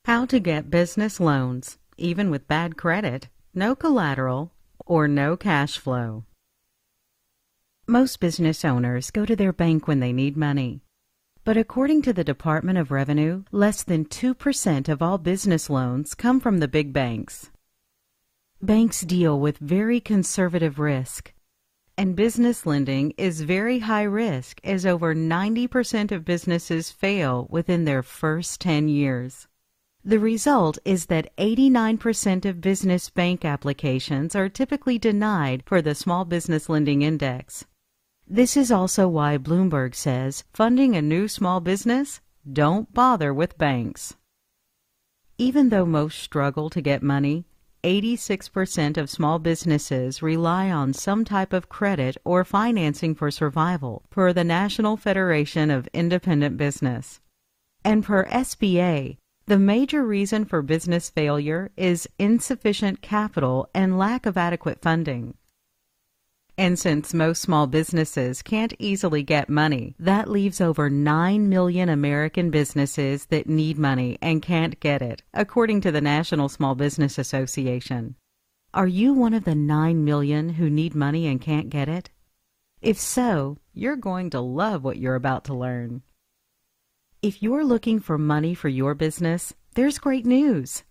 How to get business loans, even with bad credit, no collateral, or no cash flow. Most business owners go to their bank when they need money. But according to the Department of Revenue, less than 2% of all business loans come from the big banks. Banks deal with very conservative risk, and business lending is very high risk as over 90% of businesses fail within their first 10 years. The result is that 89% of business bank applications are typically denied for the Small Business Lending Index. This is also why Bloomberg says, funding a new small business? Don't bother with banks. Even though most struggle to get money, 86% of small businesses rely on some type of credit or financing for survival, per the National Federation of Independent Business. And per SBA, the major reason for business failure is insufficient capital and lack of adequate funding. And since most small businesses can't easily get money, that leaves over 9 million American businesses that need money and can't get it, according to the National Small Business Association. Are you one of the 9 million who need money and can't get it? If so, you're going to love what you're about to learn. If you're looking for money for your business, there's great news.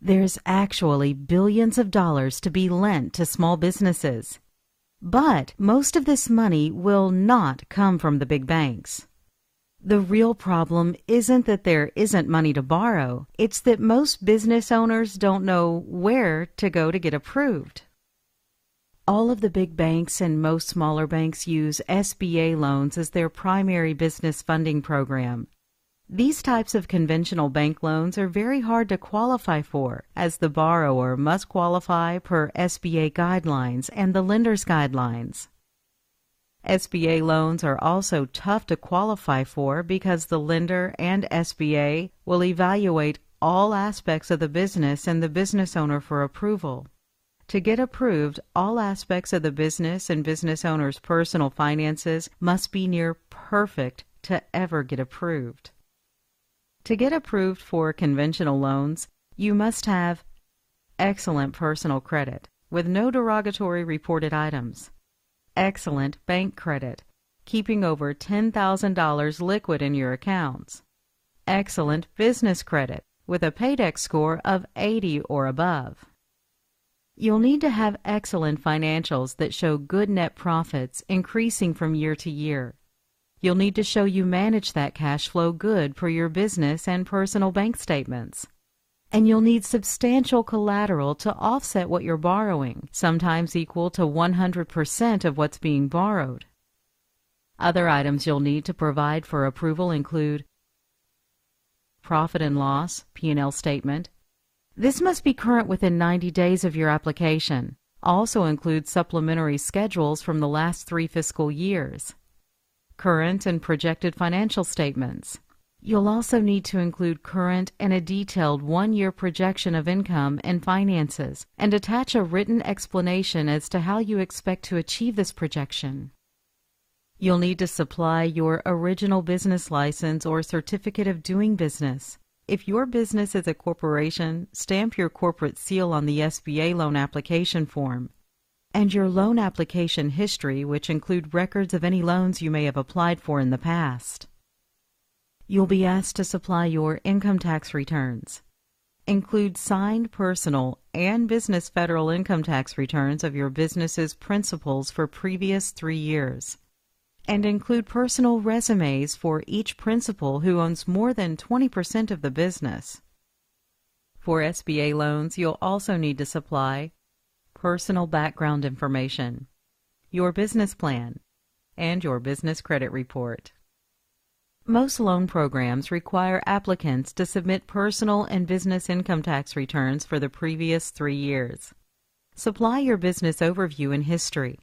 There's actually billions of dollars to be lent to small businesses. But most of this money will not come from the big banks. The real problem isn't that there isn't money to borrow. It's that most business owners don't know where to go to get approved. All of the big banks and most smaller banks use SBA loans as their primary business funding program. These types of conventional bank loans are very hard to qualify for, as the borrower must qualify per SBA guidelines and the lender's guidelines. SBA loans are also tough to qualify for because the lender and SBA will evaluate all aspects of the business and the business owner for approval. To get approved, all aspects of the business and business owner's personal finances must be near perfect to ever get approved. To get approved for conventional loans, you must have excellent personal credit with no derogatory reported items, excellent bank credit, keeping over $10,000 liquid in your accounts, excellent business credit with a Paydex score of 80 or above. You'll need to have excellent financials that show good net profits increasing from year to year. You'll need to show you manage that cash flow good for your business and personal bank statements. And you'll need substantial collateral to offset what you're borrowing, sometimes equal to 100% of what's being borrowed. Other items you'll need to provide for approval include profit and loss, P&L statement. This must be current within 90 days of your application. Also include supplementary schedules from the last 3 fiscal years. Current and projected financial statements. You'll also need to include current and a detailed 1-year projection of income and finances, and attach a written explanation as to how you expect to achieve this projection. You'll need to supply your original business license or certificate of doing business. If your business is a corporation, stamp your corporate seal on the SBA loan application form, and your loan application history, which include records of any loans you may have applied for in the past. You'll be asked to supply your income tax returns. Include signed personal and business federal income tax returns of your business's principals for previous 3 years. And include personal resumes for each principal who owns more than 20% of the business. For SBA loans, you'll also need to supply personal background information, your business plan, and your business credit report. Most loan programs require applicants to submit personal and business income tax returns for the previous 3 years. Supply your business overview and history,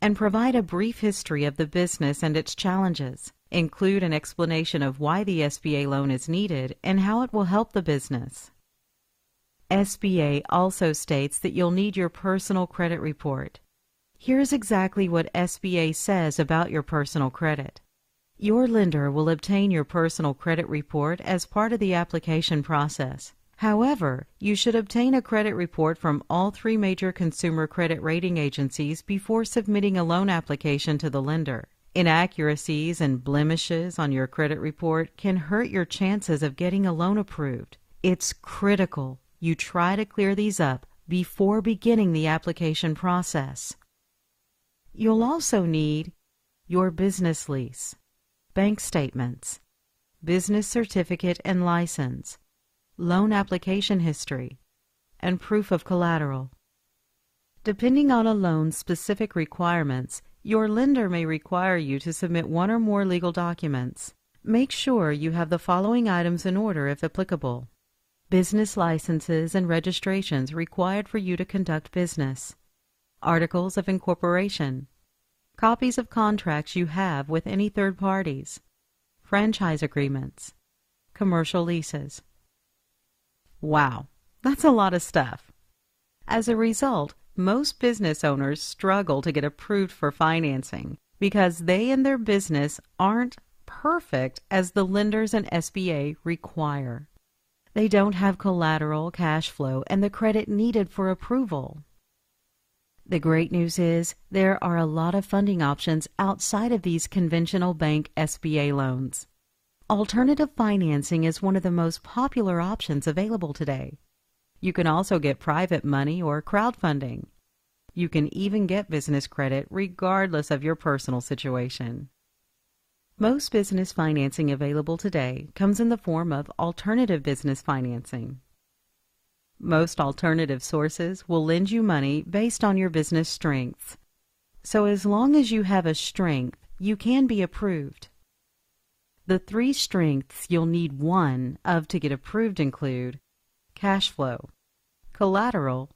and provide a brief history of the business and its challenges. Include an explanation of why the SBA loan is needed and how it will help the business. SBA also states that you'll need your personal credit report. Here's exactly what SBA says about your personal credit. Your lender will obtain your personal credit report as part of the application process. However, you should obtain a credit report from all three major consumer credit rating agencies before submitting a loan application to the lender. Inaccuracies and blemishes on your credit report can hurt your chances of getting a loan approved. It's critical you try to clear these up before beginning the application process. You'll also need your business lease, bank statements, business certificate and license, loan application history, and proof of collateral. Depending on a loan's specific requirements, your lender may require you to submit one or more legal documents. Make sure you have the following items in order if applicable: business licenses and registrations required for you to conduct business, articles of incorporation, copies of contracts you have with any third parties, franchise agreements, commercial leases. Wow, that's a lot of stuff. As a result, most business owners struggle to get approved for financing because they and their business aren't perfect as the lenders and SBA require. They don't have collateral, cash flow, and the credit needed for approval. The great news is there are a lot of funding options outside of these conventional bank SBA loans. Alternative financing is one of the most popular options available today. You can also get private money or crowdfunding. You can even get business credit regardless of your personal situation. Most business financing available today comes in the form of alternative business financing. Most alternative sources will lend you money based on your business strengths. So as long as you have a strength, you can be approved. The three strengths you'll need one of to get approved include cash flow, collateral,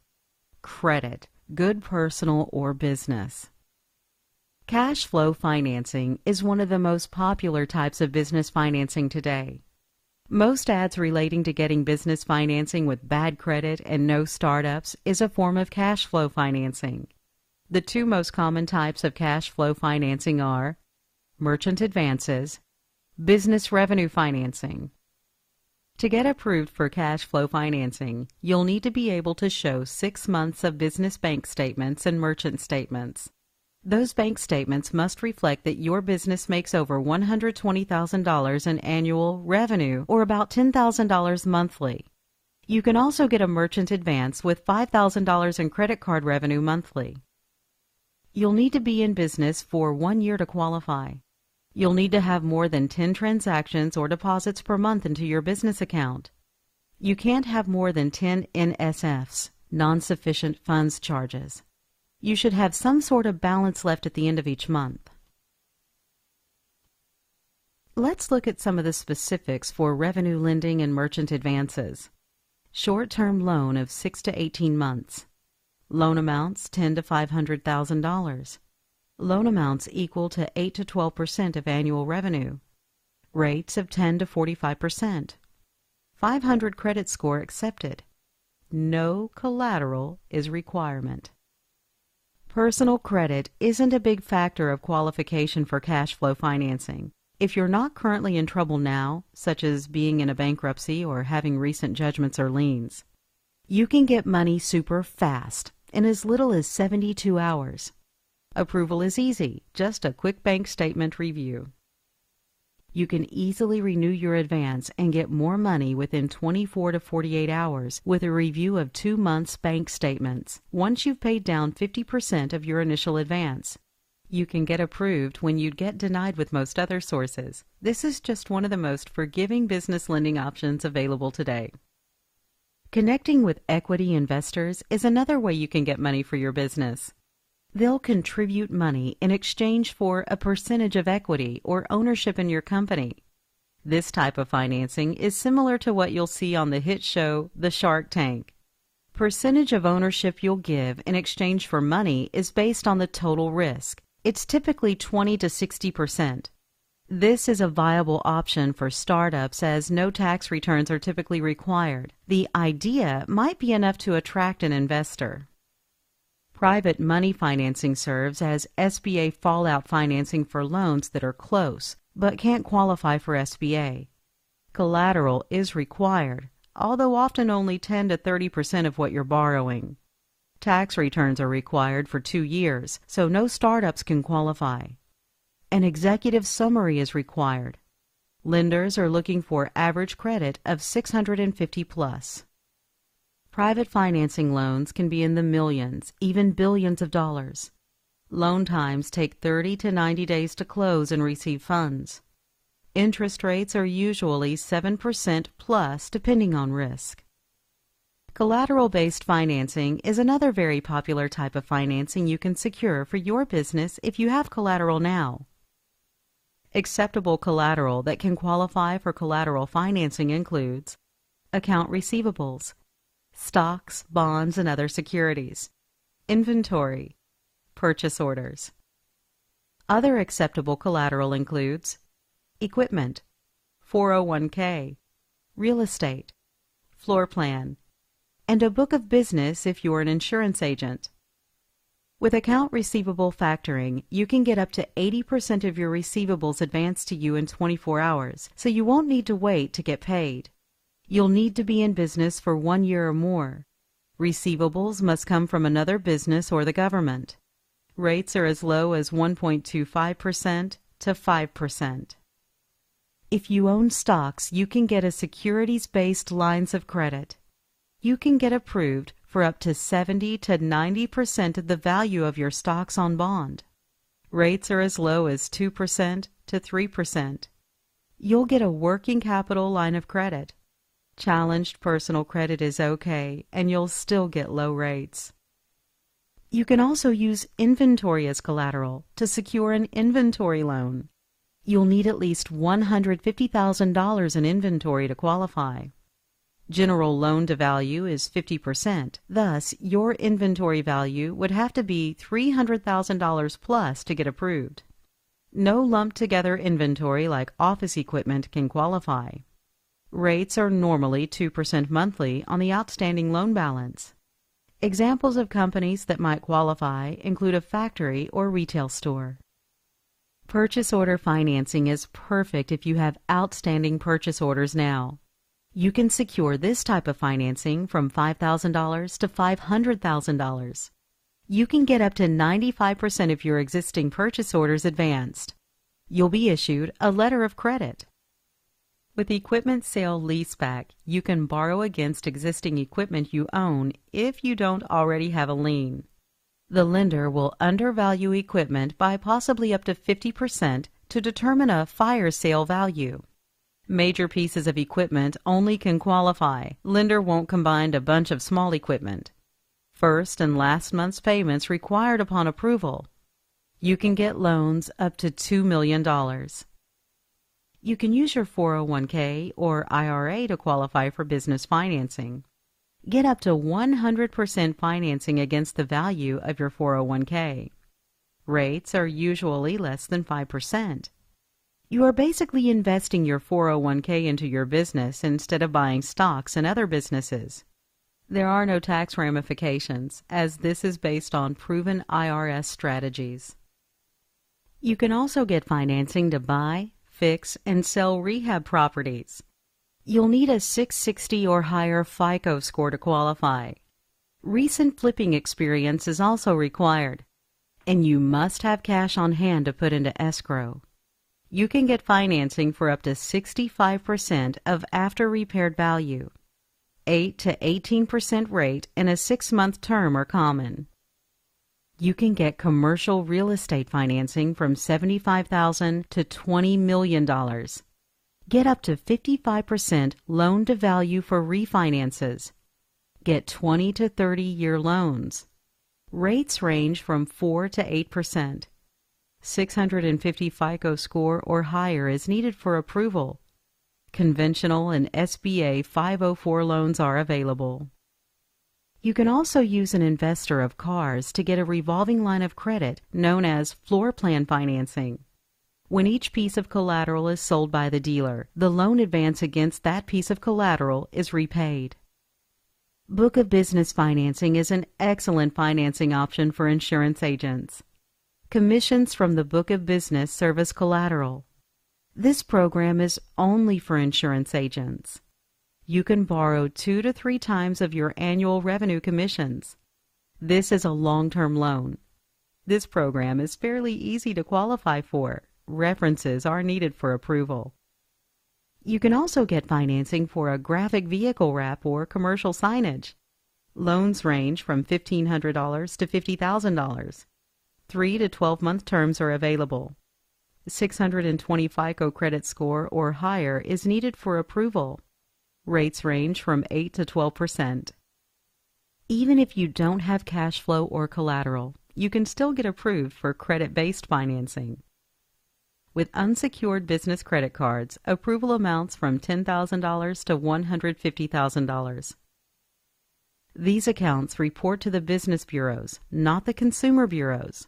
credit, good personal or business. Cash flow financing is one of the most popular types of business financing today. Most ads relating to getting business financing with bad credit and no startups is a form of cash flow financing. The two most common types of cash flow financing are merchant advances, business revenue financing. To get approved for cash flow financing, you'll need to be able to show 6 months of business bank statements and merchant statements. Those bank statements must reflect that your business makes over $120,000 in annual revenue, or about $10,000 monthly. You can also get a merchant advance with $5,000 in credit card revenue monthly. You'll need to be in business for 1 year to qualify. You'll need to have more than 10 transactions or deposits per month into your business account. You can't have more than 10 NSFs, non-sufficient funds charges. You should have some sort of balance left at the end of each month. Let's look at some of the specifics for revenue lending and merchant advances. Short-term loan of 6 to 18 months. Loan amounts $10,000 to $500,000. Loan amounts equal to 8 to 12% of annual revenue. Rates of 10 to 45%. 500 credit score accepted. No collateral is requirement. Personal credit isn't a big factor of qualification for cash flow financing. If you're not currently in trouble now, such as being in a bankruptcy or having recent judgments or liens, you can get money super fast in as little as 72 hours. Approval is easy, just a quick bank statement review. You can easily renew your advance and get more money within 24 to 48 hours with a review of 2 months' bank statements once you've paid down 50% of your initial advance. You can get approved when you'd get denied with most other sources. This is just one of the most forgiving business lending options available today. Connecting with equity investors is another way you can get money for your business. They'll contribute money in exchange for a percentage of equity or ownership in your company. This type of financing is similar to what you'll see on the hit show The Shark Tank. Percentage of ownership you'll give in exchange for money is based on the total risk. It's typically 20 to 60%. This is a viable option for startups as no tax returns are typically required. The idea might be enough to attract an investor. Private money financing serves as SBA fallout financing for loans that are close but can't qualify for SBA. Collateral is required, although often only 10 to 30% of what you're borrowing. Tax returns are required for 2 years, so no startups can qualify. An executive summary is required. Lenders are looking for average credit of 650 plus. Private financing loans can be in the millions, even billions of dollars. Loan times take 30 to 90 days to close and receive funds. Interest rates are usually 7% plus depending on risk. Collateral-based financing is another very popular type of financing you can secure for your business if you have collateral now. Acceptable collateral that can qualify for collateral financing includes account receivables, stocks, bonds, and other securities, inventory, purchase orders. Other acceptable collateral includes equipment, 401k, real estate, floor plan, and a book of business if you're an insurance agent. With account receivable factoring, you can get up to 80% of your receivables advanced to you in 24 hours, so you won't need to wait to get paid. You'll need to be in business for 1 year or more. Receivables must come from another business or the government. Rates are as low as 1.25% to 5%. If you own stocks, you can get a securities-based lines of credit. You can get approved for up to 70 to 90% of the value of your stocks on bond. Rates are as low as 2% to 3%. You'll get a working capital line of credit. Challenged personal credit is okay, and you'll still get low rates. You can also use inventory as collateral to secure an inventory loan. You'll need at least $150,000 in inventory to qualify. General loan-to-value is 50%. Thus, your inventory value would have to be $300,000 plus to get approved. No lumped-together inventory like office equipment can qualify. Rates are normally 2% monthly on the outstanding loan balance. Examples of companies that might qualify include a factory or retail store. Purchase order financing is perfect if you have outstanding purchase orders now. You can secure this type of financing from $5,000 to $500,000. You can get up to 95% of your existing purchase orders advanced. You'll be issued a letter of credit. With equipment sale leaseback, you can borrow against existing equipment you own if you don't already have a lien. The lender will undervalue equipment by possibly up to 50% to determine a fire sale value. Major pieces of equipment only can qualify. Lender won't combine a bunch of small equipment. First and last month's payments required upon approval. You can get loans up to $2 million. You can use your 401k or IRA to qualify for business financing. Get up to 100% financing against the value of your 401k. Rates are usually less than 5%. You are basically investing your 401k into your business instead of buying stocks in other businesses. There are no tax ramifications, as this is based on proven IRS strategies. You can also get financing to buy, fix, and sell rehab properties. You'll need a 660 or higher FICO score to qualify. Recent flipping experience is also required, and you must have cash on hand to put into escrow. You can get financing for up to 65% of after-repaired value. 8 to 18% rate and a 6-month term are common. You can get commercial real estate financing from $75,000 to $20 million. Get up to 55% loan-to-value for refinances. Get 20 to 30-year loans. Rates range from 4 to 8%. 650 FICO score or higher is needed for approval. Conventional and SBA 504 loans are available. You can also use an investor of cars to get a revolving line of credit known as floor plan financing. When each piece of collateral is sold by the dealer, the loan advance against that piece of collateral is repaid. Book of business financing is an excellent financing option for insurance agents. Commissions from the book of business serve as collateral. This program is only for insurance agents. You can borrow 2 to 3 times of your annual revenue commissions. This is a long-term loan. This program is fairly easy to qualify for. References are needed for approval. You can also get financing for a graphic vehicle wrap or commercial signage. Loans range from $1,500 to $50,000. 3 to 12-month terms are available. 620 FICO credit score or higher is needed for approval. Rates range from 8 to 12%. Even if you don't have cash flow or collateral, you can still get approved for credit-based financing. With unsecured business credit cards, approval amounts from $10,000 to $150,000. These accounts report to the business bureaus, not the consumer bureaus.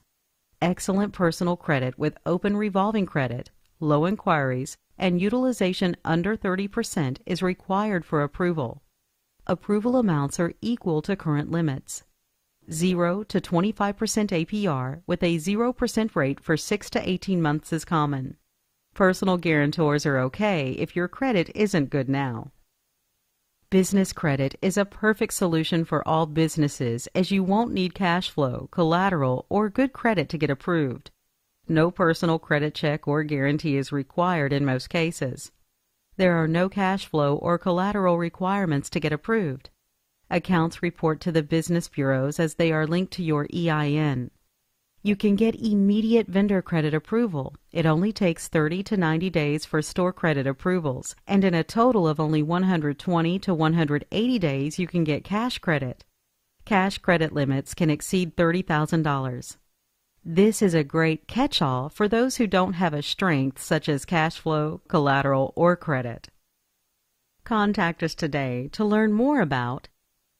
Excellent personal credit with open revolving credit, low inquiries, and utilization under 30% is required for approval. Approval amounts are equal to current limits. 0 to 25% APR with a 0% rate for 6 to 18 months is common. Personal guarantors are okay if your credit isn't good now. Business credit is a perfect solution for all businesses as you won't need cash flow, collateral, or good credit to get approved. No personal credit check or guarantee is required in most cases. There are no cash flow or collateral requirements to get approved. Accounts report to the business bureaus as they are linked to your EIN. You can get immediate vendor credit approval. It only takes 30 to 90 days for store credit approvals, and in a total of only 120 to 180 days you can get cash credit. Cash credit limits can exceed $30,000. This is a great catch-all for those who don't have a strength such as cash flow, collateral, or credit. Contact us today to learn more about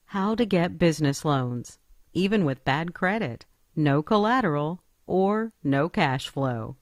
how to get business loans, even with bad credit, no collateral, or no cash flow.